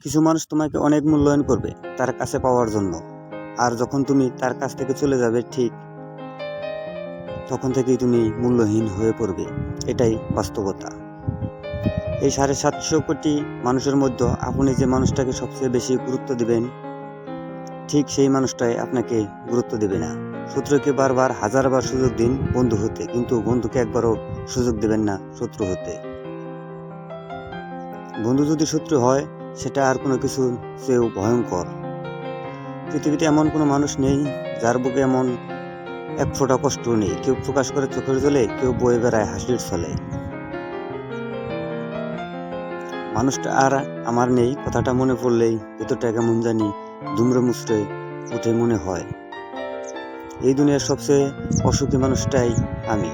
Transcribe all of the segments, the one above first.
কিছু মানুষ তোমাকে অনেক মূল্যায়ন করবে তার কাছে পাওয়ার জন্য, আর যখন তুমি তার কাছ থেকে চলে যাবে ঠিক তখন থেকেই তুমি মূল্যহীন হয়ে পড়বে। এটাই বাস্তবতা। এই 750 কোটি মানুষের মধ্যে আপনি যে মানুষটাকে সবচেয়ে বেশি গুরুত্ব দিবেন, ঠিক সেই মানুষটাই আপনাকে গুরুত্ব দেবে না। শত্রুকে বারবার হাজারবার সুযোগ দিন বন্ধু হতে, কিন্তু বন্ধুকে একবারও সুযোগ দেবেন না শত্রু হতে। বন্ধু যদি শত্রু হয়, সেটা আর কোনো কিছু চেয়েও ভয়ঙ্কর। পৃথিবীতে এমন কোনো মানুষ নেই যার বুকে এমন এক ফোঁটা কষ্ট নেই। কেউ প্রকাশ করে চোখের জলে, কেউ বয়ে বেড়ায় হাসির ছলে। মানুষটা আর আমার নেই, কথাটা মনে পড়লেই ভেতরটা কেমন জানি দুমড়ে মুচড়ে উঠে মনে হয়। এই দুনিয়ার সবচেয়ে অসুখী মানুষটাই আমি।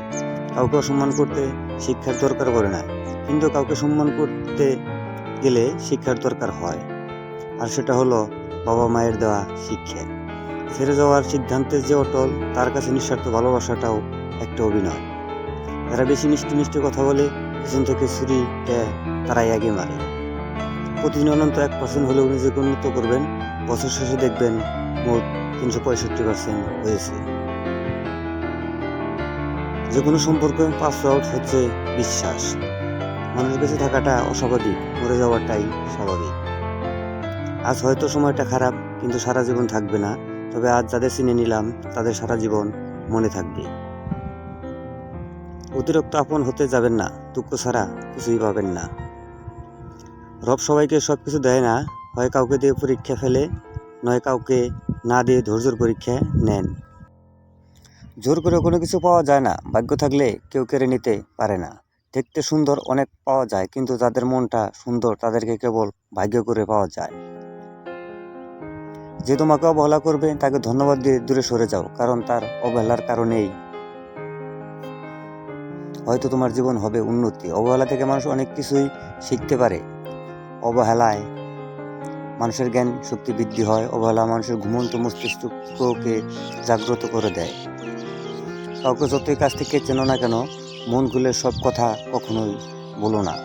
কাউকে অসম্মান করতে শিক্ষার দরকার পড়ে না, কিন্তু কাউকে সম্মান করতে গেলে শিক্ষার দরকার হয়। আর সেটা হলো বাবা মায়ের দেওয়া শিক্ষা। ছেড়ে যাওয়ার সিদ্ধান্তের যে অটল, তার কাছে নিঃস্বার্থ ভালোবাসাটাও একটা অভিনয়। যারা বেশি মিষ্টি মিষ্টি কথা বলে, পিছন থেকে ছুরিটা তারাই আগে মারে। প্রতিদিন অনন্ত 1% হলেও নিজেকে উন্নত করবেন, বছর শেষে দেখবেন মোট 365% হয়েছে। যে কোনো সম্পর্কে পাসওয়ার্ড হচ্ছে বিশ্বাস। মানুষ বেঁচে থাকাটা অস্বাভাবিক, মরে যাওয়াটাই স্বাভাবিক। আজ হয়তো সময়টা খারাপ, কিন্তু সারা জীবন থাকবে না। তবে আজ যাদের চিনে নিলাম, তাদের সারা জীবন মনে থাকবে। অতিরিক্ত আপন হতে যাবেন না, দুঃখ ছাড়া কিছুই পাবেন না। রব সবাইকে সবকিছু দেয় না, হয় কাউকে দিয়ে পরীক্ষা ফেলে, নয় কাউকে না দিয়ে ধৈর্যের পরীক্ষা নেন। জোর করে কোনো কিছু পাওয়া যায় না, ভাগ্য থাকলে কেউ কেড়ে নিতে পারে না। দেখতে সুন্দর অনেক পাওয়া যায়, কিন্তু যাদের মনটা সুন্দর তাদেরকে কেবল ভাগ্য করে পাওয়া যায়। যে তোমাকে অবহেলা করবে তাকে ধন্যবাদ দিয়ে দূরে সরে যাও, কারণ তার অবহেলার কারণেই হয়তো তোমার জীবন হবে উন্নতি। অবহেলা থেকে মানুষ অনেক কিছুই শিখতে পারে। অবহেলায় মানুষের জ্ঞান শক্তি বৃদ্ধি হয়। অবহেলা মানুষের ঘুমন্ত মস্তিষ্ককে জাগ্রত করে দেয়। কাউকে যতই কাছ থেকে চেনো না কেন, মন খুলে সব কথা কখনোই বলো না।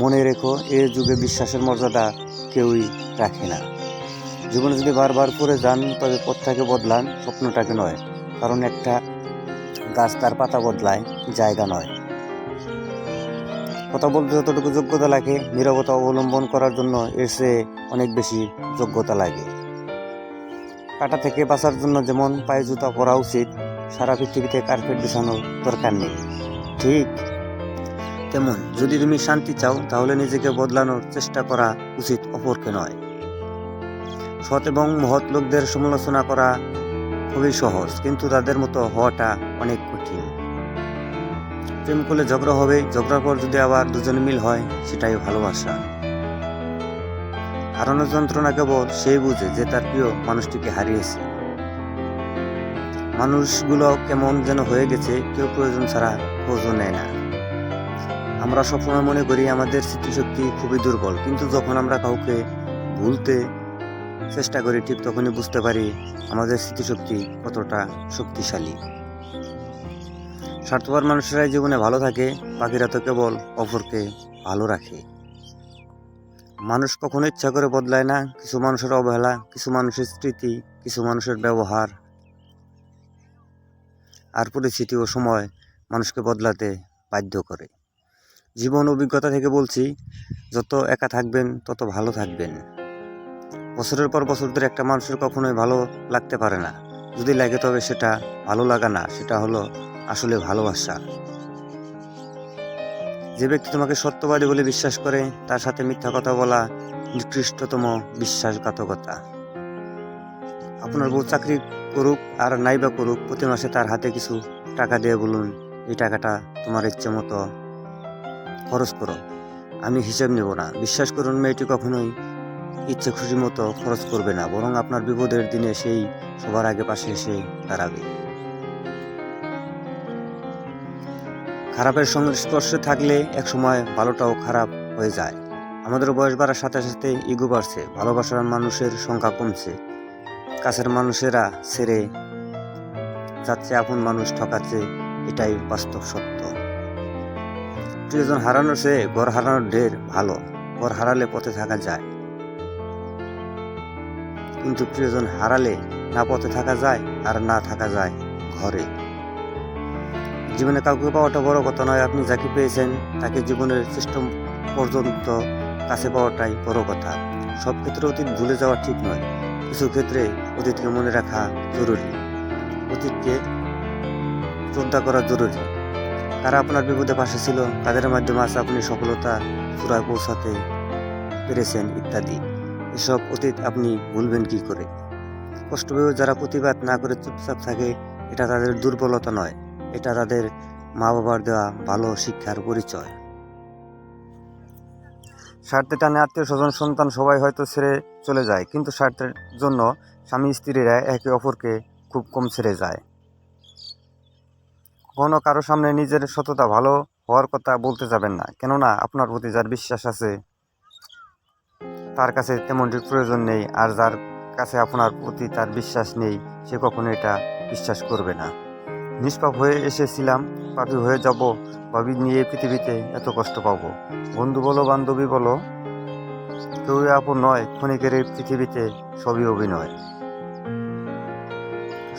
মনে রেখো, এ যুগে বিশ্বাসের মর্যাদা কেউই রাখে না। জীবনে যদি বারবার পড়ে যান, তবে পথটাকে বদলান, স্বপ্নটাকে নয়। কারণ একটা গাছ তার পাতা বদলায়, জায়গা নয়। কথা বলতে যতটুকু যোগ্যতা লাগে, নীরবতা অবলম্বন করার জন্য এর চেয়ে অনেক বেশি যোগ্যতা লাগে। কাঁটা থেকে বাঁচার জন্য যেমন পায়ে জুতা পরা উচিত, সারা পৃথিবীতে কার্পেট বিছানোর দরকার নেই। ঠিক তেমন যদি তুমি শান্তি চাও, তাহলে নিজেকে বদলানোর চেষ্টা করা উচিত, অপরকে নয়। সৎ এবং মহৎ লোকদের সমালোচনা করা খুবই সহজ, কিন্তু তাদের মতো হওয়াটা অনেক কঠিন। প্রেম করলে ঝগড়া হবে, ঝগড়ার পর যদি আবার দুজনে মিল হয়, সেটাই ভালোবাসা। হারানোর যন্ত্রণা কেবল সেই বুঝে যে তার প্রিয় মানুষটিকে হারিয়েছে। মানুষগুলো কেমন যেন হয়ে গেছে, কেউ প্রয়োজন ছাড়া খোঁজও নেয় না। আমরা সবসময় মনে করি আমাদের স্মৃতিশক্তি খুবই দুর্বল, কিন্তু যখন আমরা কাউকে ভুলতে চেষ্টা করি, ঠিক তখনই বুঝতে পারি আমাদের স্মৃতিশক্তি কতটা শক্তিশালী। স্বার্থপর মানুষেরাই জীবনে ভালো থাকে, বাকিরা তো কেবল অপরকে ভালো রাখে। মানুষ কখনো ইচ্ছা করে বদলায় না। কিছু মানুষের অবহেলা, কিছু মানুষের স্মৃতি, কিছু মানুষের ব্যবহার আর পরিস্থিতি ও সময় মানুষকে বদলাতে বাধ্য করে। জীবন অভিজ্ঞতা থেকে বলছি, যত একা থাকবেন তত ভালো থাকবেন। বছরের পর বছর ধরে একটা মানুষের কখনোই ভালো লাগতে পারে না। যদি লাগে, তবে সেটা ভালো লাগা না, সেটা হলো আসলে ভালোবাসা। যে ব্যক্তি তোমাকে সত্যবাদী বলে বিশ্বাস করে, তার সাথে মিথ্যা কথা বলা নিকৃষ্টতম বিশ্বাসঘাতকতা। আপনার বউ চাকরি করুক আর নাইবা করুক, প্রতি মাসে তার হাতে কিছু টাকা দিয়ে বলুন, এই টাকাটা তোমার ইচ্ছে মতো খরচ করো, আমি হিসেব নেব না। বিশ্বাস করুন, মেয়েটি কখনোই ইচ্ছে খুশি মতো খরচ করবে না, বরং আপনার বিপদের দিনে সেই সবার আগে পাশে এসে দাঁড়াবে। খারাপের সংস্পর্শে থাকলে একসময় ভালোটাও খারাপ হয়ে যায়। আমাদের বয়স বাড়ার সাথে সাথে ইগো বাড়ছে, ভালোবাসার মানুষের সংখ্যা কমছে, কাছের মানুষেরা ছেড়ে যাচ্ছে, আপন মানুষ ঠকাচ্ছে, এটাই বাস্তব সত্য। প্রিয়জন হারানোর চেয়ে ঘর হারানোর ঢের ভালো। ঘর হারালে পথে থাকা যায়, কিন্তু প্রিয়জন হারালে না পথে থাকা যায় আর না থাকা যায় ঘরে। জীবনে কাউকে পাওয়াটা বড় কথা নয়, আপনি যাকে পেয়েছেন তাকে জীবনের শ্রেষ্ঠ পর্যন্ত কাছে পাওয়াটাই বড় কথা। সব ক্ষেত্রে অতীত ভুলে যাওয়া ঠিক নয়, কিছু ক্ষেত্রে অতীতকে মনে রাখা জরুরি, অতীতকে শ্রদ্ধা করা জরুরি। কারা আপনার বিপদে পাশে ছিল, তাদের মাধ্যমে আজ আপনি সফলতা চূড়ায় পৌঁছাতে পেরেছেন ইত্যাদি। এসব অতীত আপনি ভুলবেন কি করে? কষ্ট পেয়েও যারা প্রতিবাদ না করে চুপচাপ থাকে, এটা তাদের দুর্বলতা নয়, এটা তাদের মা বাবার দেওয়া ভালো শিক্ষার পরিচয়। স্বার্থে টানে আত্মীয় স্বজন সন্তান সবাই হয়তো ছেড়ে চলে যায়, কিন্তু স্বার্থের জন্য স্বামী স্ত্রীরা একে অপরকে খুব কম ছেড়ে যায়। কখনো কারো সামনে নিজের সততা ভালো হওয়ার কথা বলতে যাবেন না, কেননা আপনার প্রতি যার বিশ্বাস আছে তার কাছে তেমনটির প্রয়োজন নেই, আর যার কাছে আপনার প্রতি তার বিশ্বাস নেই সে কখনো এটা বিশ্বাস করবে না। নিষ্পাপ হয়ে এসেছিলাম, পাপী হয়ে যাব ভাবি নিয়ে পৃথিবীতে এত কষ্ট পাবো। বন্ধু বলো বান্ধবী বলো, কেউই আপন নয়, ক্ষণিকের এই পৃথিবীতে সবই অভিনয়।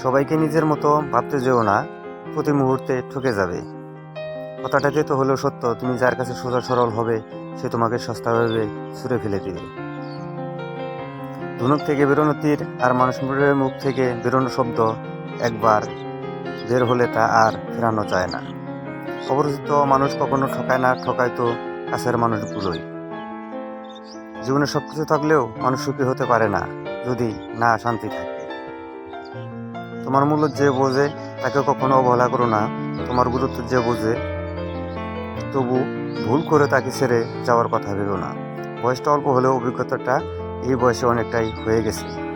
সবাইকে নিজের মতো ভাবতে যেও না, প্রতি মুহূর্তে ঠকে যাবে। কথাটাতে তো হলেও সত্য, তুমি যার কাছে সোজা সরল হবে সে তোমাকে সস্তাভাবে ছুঁড়ে ফেলে দিবে। ধনুক থেকে বেরোনো তীর আর মানুষের মুখ থেকে বেরোনো শব্দ একবার বের হলে তা আর ফেরানো যায় না। অপরিচিত মানুষ কখনো ঠকায় না, ঠকায় তো কাছের মানুষগুলোই। জীবনে সবকিছু থাকলেও মানুষ সুখী হতে পারে না যদি না শান্তি থাকে। তোমার মূল্য যে বোঝে তাকে কখনো অবহেলা করো না, তোমার গুরুত্ব যে বোঝে তবু ভুল করে তাকে ছেড়ে যাওয়ার কথা ভেবো না। বয়সটা অল্প হলেও অভিজ্ঞতাটা এই বয়সে অনেকটাই হয়ে গেছে।